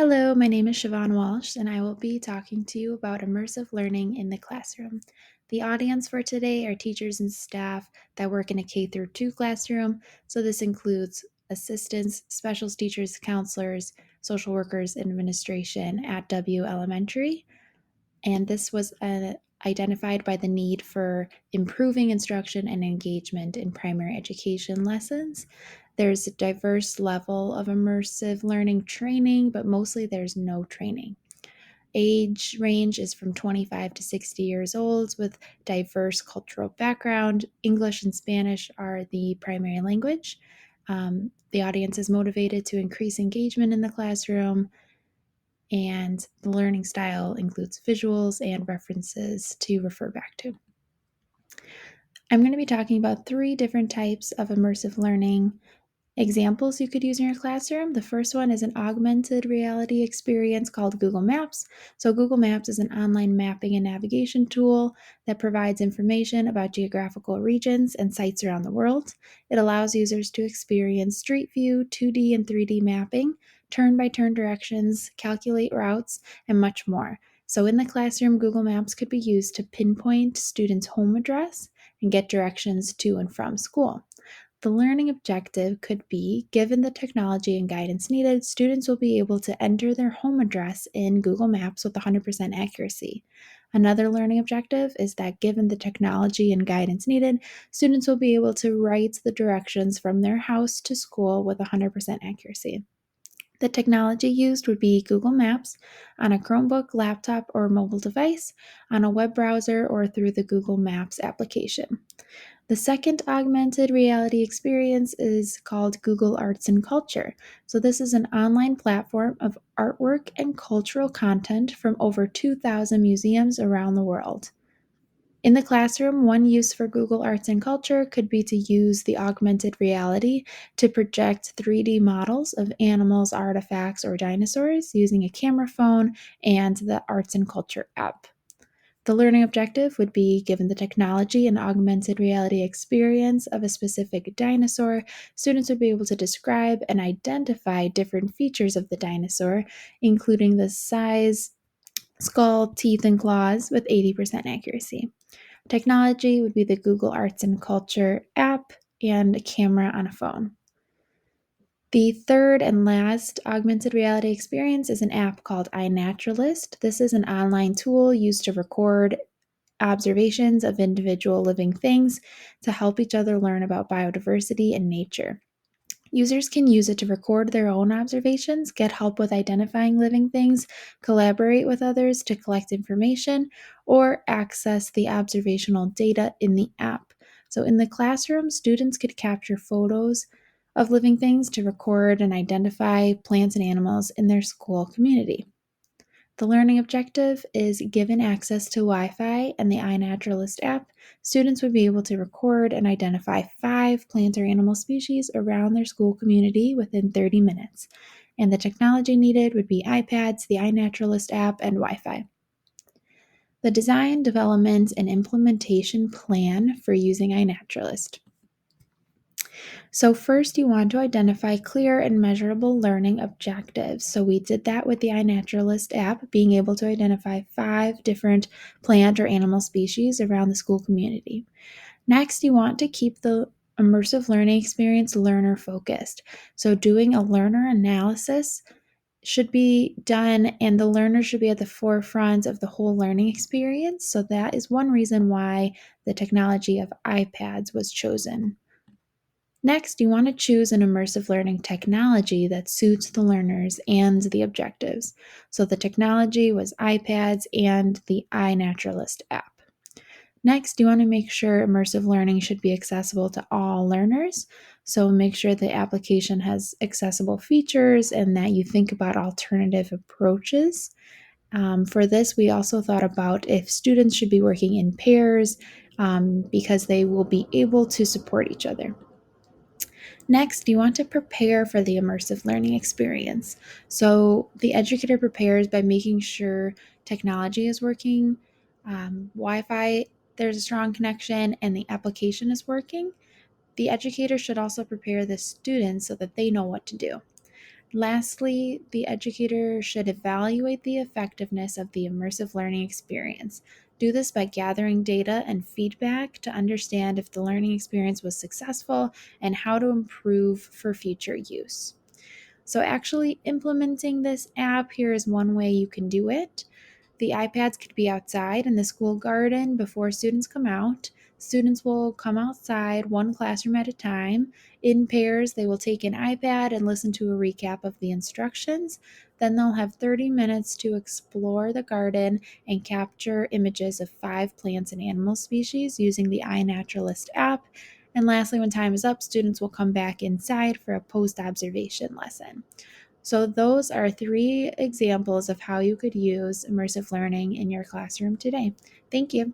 Hello, my name is Siobhan Walsh, and I will be talking to you about immersive learning in the classroom. The audience for today are teachers and staff that work in a K through 2 classroom, so this includes assistants, special teachers, counselors, social workers, and administration at W Elementary. And this was identified by the need for improving instruction and engagement in primary education lessons. There's a diverse level of immersive learning training, but mostly there's no training. Age range is from 25 to 60 years old with diverse cultural background. English and Spanish are the primary language. The audience is motivated to increase engagement in the classroom, and the learning style includes visuals and references to refer back to. I'm going to be talking about 3 different types of immersive learning examples you could use in your classroom. The first one is an augmented reality experience called Google Maps. So, Google Maps is an online mapping and navigation tool that provides information about geographical regions and sites around the world. It allows users to experience street view, 2D and 3D mapping, turn by turn directions, calculate routes, and much more. So, in the classroom, Google Maps could be used to pinpoint students' home address and get directions to and from school. The learning objective could be, given the technology and guidance needed, students will be able to enter their home address in Google Maps with 100% accuracy. Another learning objective is that given the technology and guidance needed, students will be able to write the directions from their house to school with 100% accuracy. The technology used would be Google Maps on a Chromebook, laptop, or mobile device, on a web browser, or through the Google Maps application. The second augmented reality experience is called Google Arts and Culture. So, this is an online platform of artwork and cultural content from over 2,000 museums around the world. In the classroom, one use for Google Arts and Culture could be to use the augmented reality to project 3D models of animals, artifacts, or dinosaurs using a camera phone and the Arts and Culture app. The learning objective would be, given the technology and augmented reality experience of a specific dinosaur, students would be able to describe and identify different features of the dinosaur, including the size, skull, teeth, and claws, with 80% accuracy. Technology would be the Google Arts and Culture app and a camera on a phone. The third and last augmented reality experience is an app called iNaturalist. This is an online tool used to record observations of individual living things to help each other learn about biodiversity and nature. Users can use it to record their own observations, get help with identifying living things, collaborate with others to collect information, or access the observational data in the app. So, in the classroom, students could capture photos of living things to record and identify plants and animals in their school community. The learning objective is, given access to Wi-Fi and the iNaturalist app, students would be able to record and identify 5 plant or animal species around their school community within 30 minutes. And the technology needed would be iPads, the iNaturalist app, and Wi-Fi. The design, development, and implementation plan for using iNaturalist. So first you want to identify clear and measurable learning objectives. So we did that with the iNaturalist app, being able to identify 5 different plant or animal species around the school community. Next, you want to keep the immersive learning experience learner focused. So doing a learner analysis should be done, and the learner should be at the forefront of the whole learning experience. So that is one reason why the technology of iPads was chosen. Next, you want to choose an immersive learning technology that suits the learners and the objectives. So the technology was iPads and the iNaturalist app. Next, you want to make sure immersive learning should be accessible to all learners. So make sure the application has accessible features and that you think about alternative approaches. For this, we also thought about if students should be working in pairs because they will be able to support each other. Next, you want to prepare for the immersive learning experience. So, the educator prepares by making sure technology is working, Wi Fi, there's a strong connection, and the application is working. The educator should also prepare the students so that they know what to do. Lastly, the educator should evaluate the effectiveness of the immersive learning experience. Do this by gathering data and feedback to understand if the learning experience was successful and how to improve for future use. So, actually implementing this app, here is one way you can do it. The iPads could be outside in the school garden before students come out. Students will come outside one classroom at a time. In pairs, they will take an iPad and listen to a recap of the instructions. Then they'll have 30 minutes to explore the garden and capture images of 5 plants and animal species using the iNaturalist app. And lastly, when time is up, students will come back inside for a post observation lesson. So, those are 3 examples of how you could use immersive learning in your classroom today. Thank you.